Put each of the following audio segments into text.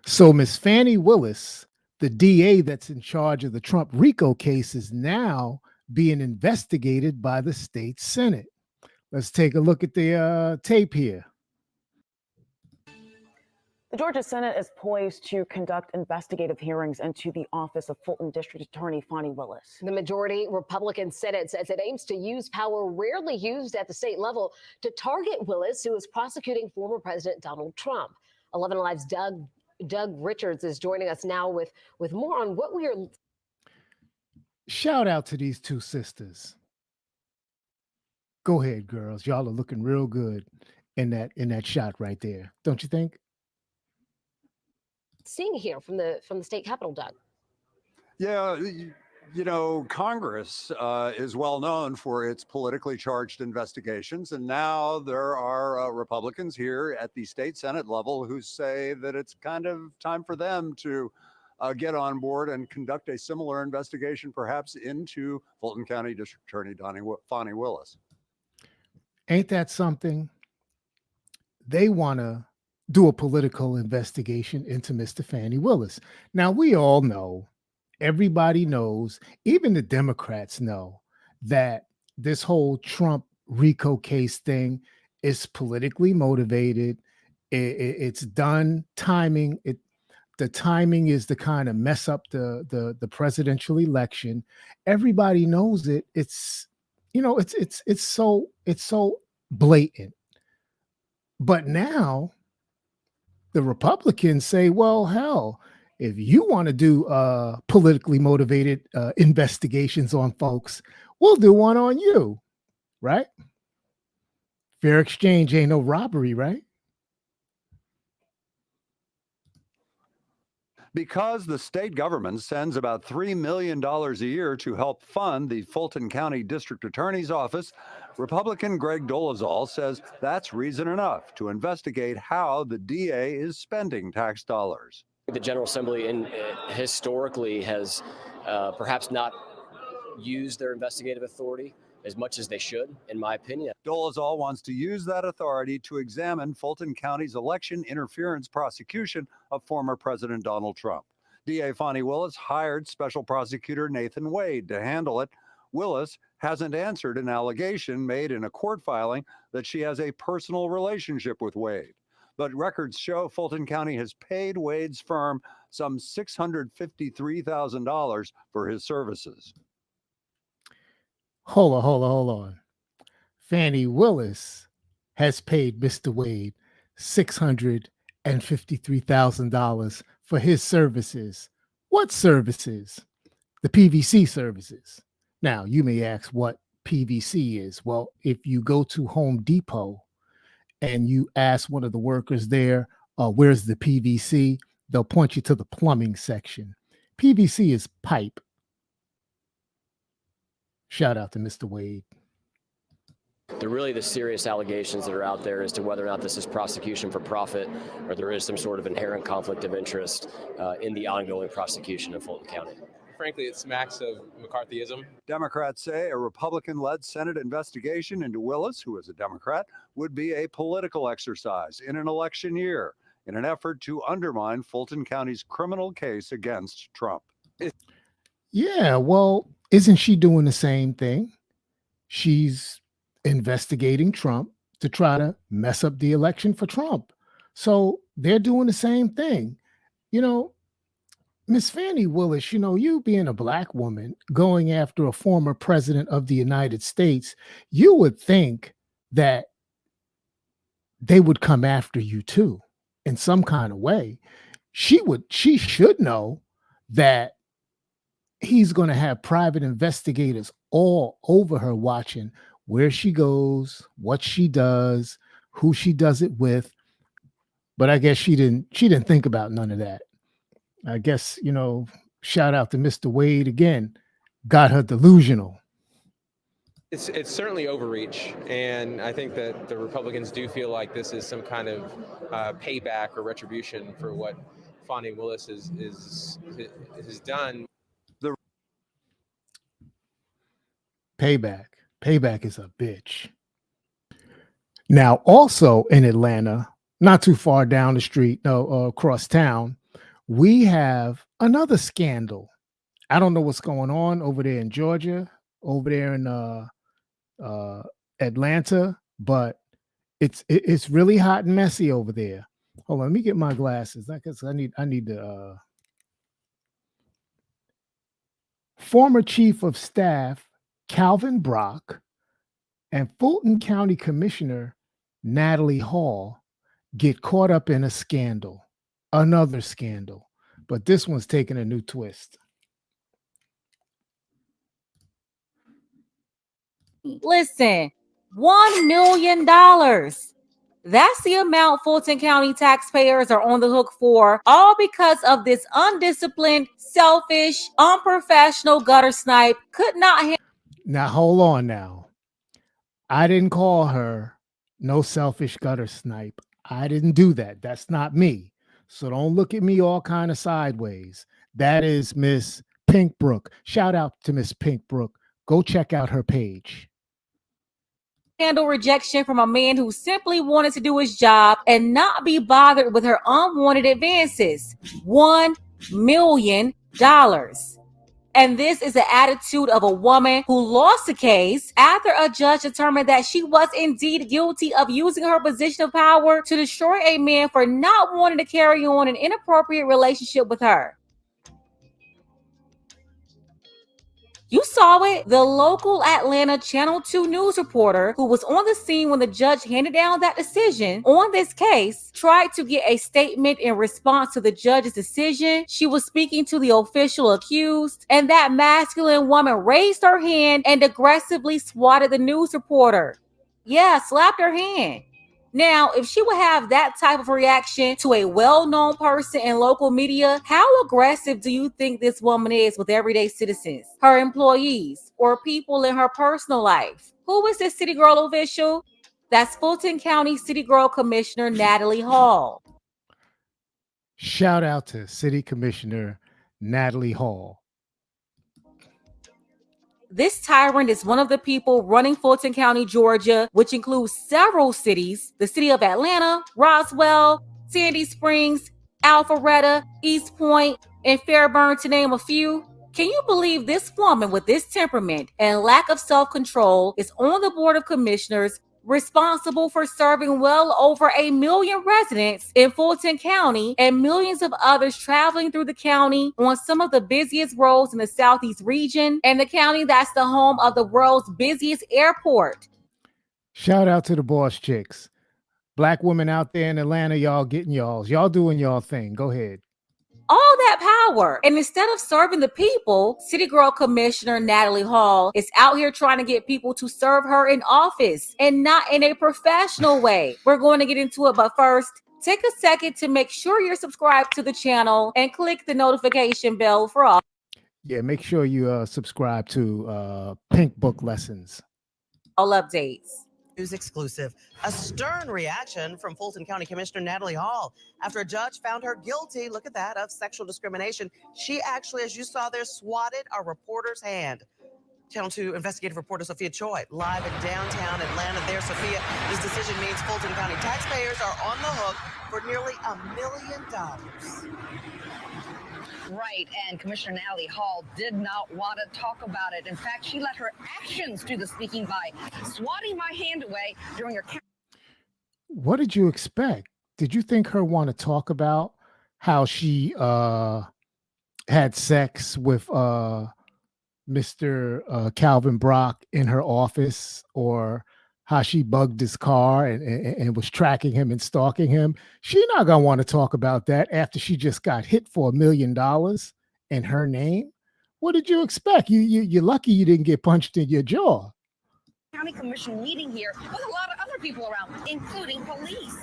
So Miss Fani Willis, the DA that's in charge of the Trump RICO case, is now being investigated by the state Senate. Let's take a look at the tape here. The Georgia Senate is poised to conduct investigative hearings into the office of Fulton District Attorney Fani Willis. The majority Republican Senate says it aims to use power rarely used at the state level to target Willis, who is prosecuting former President Donald Trump. 11 Alive's Doug Richards is joining us now with more on what we are. Shout out to these two sisters. Go ahead, girls. Y'all are looking real good in that shot right there, don't you think? Seeing here from the state capitol, Doug. Yeah, you know, Congress is well known for its politically charged investigations, and now there are Republicans here at the state Senate level who say that it's kind of time for them to get on board and conduct a similar investigation, perhaps into Fulton County District Attorney Fani Willis. Ain't that something? They want to do a political investigation into Mr. Fani Willis. Now, we all know, everybody knows, even the Democrats know that this whole Trump RICO case thing is politically motivated. It's done timing. The timing is to kind of mess up the presidential election. Everybody knows it. It's, you know, it's so blatant. But now the Republicans say, well, hell, if you want to do politically motivated investigations on folks, we'll do one on you, right? Fair exchange ain't no robbery, right? Because the state government sends about $3 million a year to help fund the Fulton County District Attorney's Office, Republican Greg Dolezal says that's reason enough to investigate how the DA is spending tax dollars. The General Assembly historically has perhaps not used their investigative authority as much as they should, in my opinion. Dolezal wants to use that authority to examine Fulton County's election interference prosecution of former President Donald Trump. DA Fani Willis hired Special Prosecutor Nathan Wade to handle it. Willis hasn't answered an allegation made in a court filing that she has a personal relationship with Wade. But records show Fulton County has paid Wade's firm some $653,000 for his services. Hold on. Fani Willis has paid Mr. Wade $653,000 for his services. What services? The PVC services. Now, you may ask what PVC is. Well, if you go to Home Depot and you ask one of the workers there, where's the PVC? They'll point you to the plumbing section. PVC is pipe. Shout out to Mr. Wade. The serious allegations that are out there as to whether or not this is prosecution for profit or there is some sort of inherent conflict of interest in the ongoing prosecution of Fulton County. Frankly, it smacks of McCarthyism. Democrats say a Republican-led Senate investigation into Willis, who is a Democrat, would be a political exercise in an election year in an effort to undermine Fulton County's criminal case against Trump. Yeah, well, isn't she doing the same thing? She's investigating Trump to try to mess up the election for Trump. So they're doing the same thing. You know, Miss Fani Willis, you know, you being a black woman going after a former president of the United States, you would think that they would come after you too in some kind of way. She should know that he's going to have private investigators all over her watching where she goes, what she does, who she does it with. But I guess she didn't think about none of that. I guess, you know, shout out to Mr. Wade again, got her delusional. It's certainly overreach, and I think that the Republicans do feel like this is some kind of payback or retribution for what Fani Willis has done. Payback is a bitch. Now, also in Atlanta, not too far down the street, across town, we have another scandal. I don't know what's going on over there in Georgia, over there in Atlanta, but it's really hot and messy over there. Hold on, let me get my glasses. I need to. Former Chief of Staff Calvin Brock and Fulton County Commissioner Natalie Hall get caught up in a scandal, another scandal, but this one's taking a new twist. Listen, $1 million. That's the amount Fulton County taxpayers are on the hook for, all because of this undisciplined, selfish, unprofessional gutter snipe could not handle. Now, hold on now. I didn't call her no selfish gutter snipe. I didn't do that. That's not me. So don't look at me all kind of sideways. That is Miss Pinkbrook. Shout out to Miss Pinkbrook. Go check out her page. Handle rejection from a man who simply wanted to do his job and not be bothered with her unwanted advances. $1 million. And this is the attitude of a woman who lost a case after a judge determined that she was indeed guilty of using her position of power to destroy a man for not wanting to carry on an inappropriate relationship with her. You saw it. The local Atlanta Channel 2 news reporter who was on the scene when the judge handed down that decision on this case tried to get a statement in response to the judge's decision. She was speaking to the official accused, and that masculine woman raised her hand and aggressively swatted the news reporter. Yeah, slapped her hand. Now, if she would have that type of reaction to a well-known person in local media, how aggressive do you think this woman is with everyday citizens, her employees, or people in her personal life? Who is this city girl official? That's Fulton County City Girl Commissioner Natalie Hall. Shout out to City Commissioner Natalie Hall. This tyrant is one of the people running Fulton County, Georgia, which includes several cities, the city of Atlanta, Roswell, Sandy Springs, Alpharetta, East Point, and Fairburn, to name a few. Can you believe this woman with this temperament and lack of self-control is on the board of commissioners responsible for serving well over 1 million residents in Fulton County and millions of others traveling through the county on some of the busiest roads in the Southeast region and the county that's the home of the world's busiest airport? Shout out to the boss chicks. Black women out there in Atlanta, y'all getting y'all's. Y'all doing y'all thing. Go ahead. All that power. And instead of serving the people, City Girl Commissioner Natalie Hall is out here trying to get people to serve her in office and not in a professional way. We're going to get into it, but first, take a second to make sure you're subscribed to the channel and click the notification bell for all. Yeah, make sure you subscribe to Pink Book Lessons. All updates. News exclusive. A stern reaction from Fulton County Commissioner Natalie Hall after a judge found her guilty, look at that, of sexual discrimination. She actually, as you saw there, swatted a reporter's hand. Channel 2 investigative reporter Sophia Choi, live in downtown Atlanta there. Sophia, this decision means Fulton County taxpayers are on the hook for nearly $1 million. Right, and Commissioner Natalie Hall did not want to talk about it. In fact, she let her actions do the speaking by swatting my hand away during her. What did you expect? Did you think her want to talk about how she had sex with Mr. Calvin Brock in her office, or how she bugged his car and was tracking him and stalking him? She not gonna want to talk about that after she just got hit for $1 million in her name. What did you expect? You're lucky you didn't get punched in your jaw. County Commission meeting here with a lot of other people around, including police.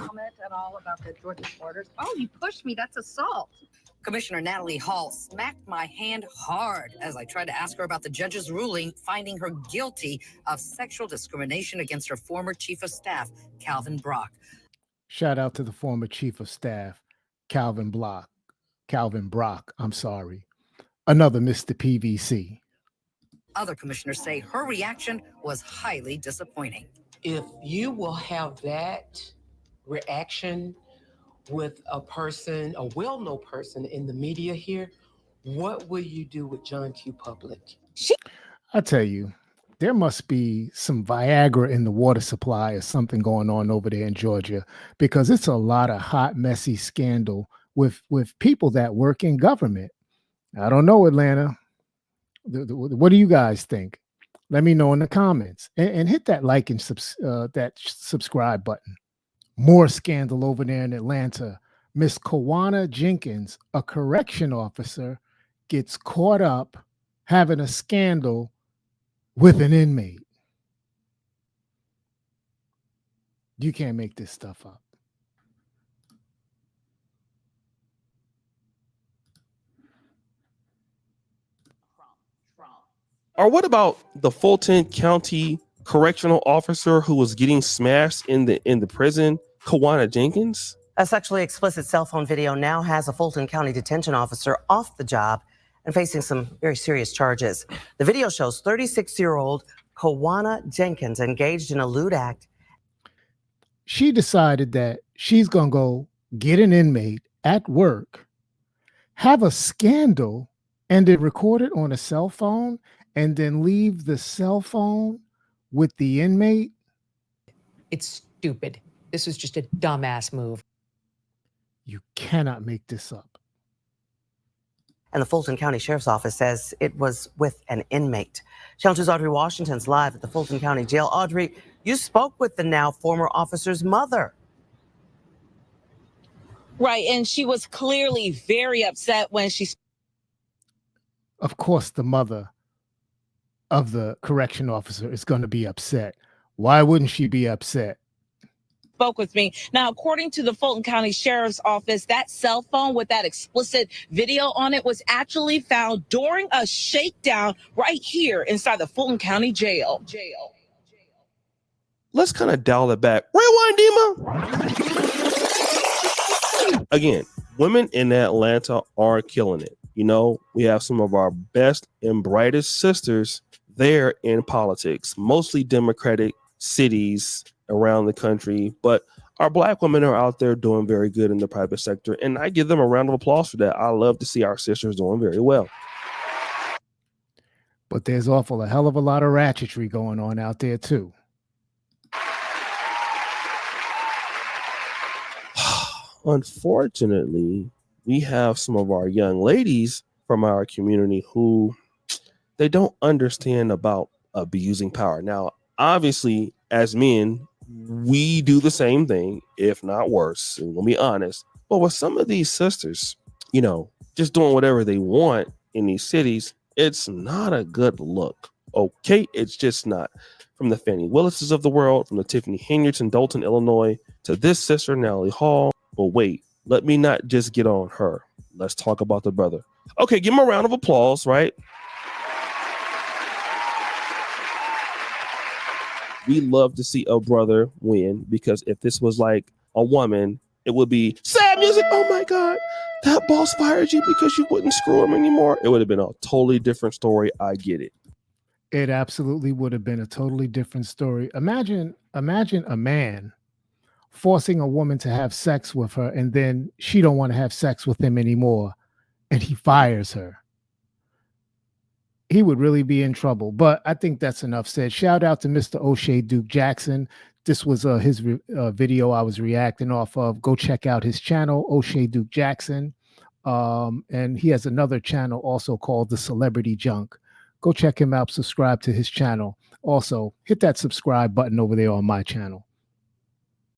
Comment at all about the Georgia orders? Oh, you pushed me. That's assault. Commissioner Natalie Hall smacked my hand hard as I tried to ask her about the judge's ruling finding her guilty of sexual discrimination against her former chief of staff, Calvin Brock. Shout out to the former chief of staff, Calvin Brock. I'm sorry. Another Mr. PVC. Other commissioners say her reaction was highly disappointing. If you will have that reaction with a person, a well-known person in the media here, what will you do with John Q. Public? I tell you, there must be some Viagra in the water supply or something going on over there in Georgia, because it's a lot of hot, messy scandal with people that work in government. I don't know, Atlanta. What do you guys think? Let me know in the comments, and hit that like and subscribe button. More scandal over there in Atlanta. Miss Kowana Jenkins, a correction officer, gets caught up having a scandal with an inmate. You can't make this stuff up. Or what about the Fulton County correctional officer who was getting smashed in the prison, Kowana Jenkins? A sexually explicit cell phone video now has a Fulton County detention officer off the job and facing some very serious charges. The video shows 36-year-old Kowana Jenkins engaged in a lewd act. She decided that she's going to go get an inmate at work, have a scandal, and then record it on a cell phone, and then leave the cell phone with the inmate. It's stupid. This was just a dumbass move. You cannot make this up. And the Fulton County Sheriff's Office says it was with an inmate. Channel 2's Audrey Washington's live at the Fulton County Jail. Audrey, you spoke with the now former officer's mother. Right, and she was clearly very upset when she... Of course, the mother of the correction officer is going to be upset. Why wouldn't she be upset? Spoke with me. Now, according to the Fulton County Sheriff's Office, that cell phone with that explicit video on it was actually found during a shakedown right here inside the Fulton County Jail. Let's kind of dial it back. Rewind, Dima. Again, women in Atlanta are killing it. You know, we have some of our best and brightest sisters there in politics, mostly Democratic cities around the country, but our Black women are out there doing very good in the private sector, and I give them a round of applause for that. I love to see our sisters doing very well. But there's a hell of a lot of ratchetry going on out there too. Unfortunately, we have some of our young ladies from our community who they don't understand about abusing power. Now, obviously, as men, we do the same thing, if not worse. And we'll be honest. But with some of these sisters, you know, just doing whatever they want in these cities, it's not a good look. Okay, it's just not. From the Fani Willises of the world, from the Tiffany Henyards in Dalton, Illinois, to this sister, Natalie Hall. But wait, let me not just get on her. Let's talk about the brother. Okay, give him a round of applause, right? We love to see a brother win, because if this was like a woman, it would be sad music. Oh my God, that boss fired you because you wouldn't screw him anymore. It would have been a totally different story. I get it. It absolutely would have been a totally different story. Imagine a man forcing a woman to have sex with her, and then she don't want to have sex with him anymore, and he fires her. He would really be in trouble. But I think that's enough said. Shout out to Mr. O'Shea Duke Jackson. This was his video I was reacting off of. Go check out his channel, O'Shea Duke Jackson. And he has another channel also called The Celebrity Junk. Go check him out. Subscribe to his channel. Also, hit that subscribe button over there on my channel.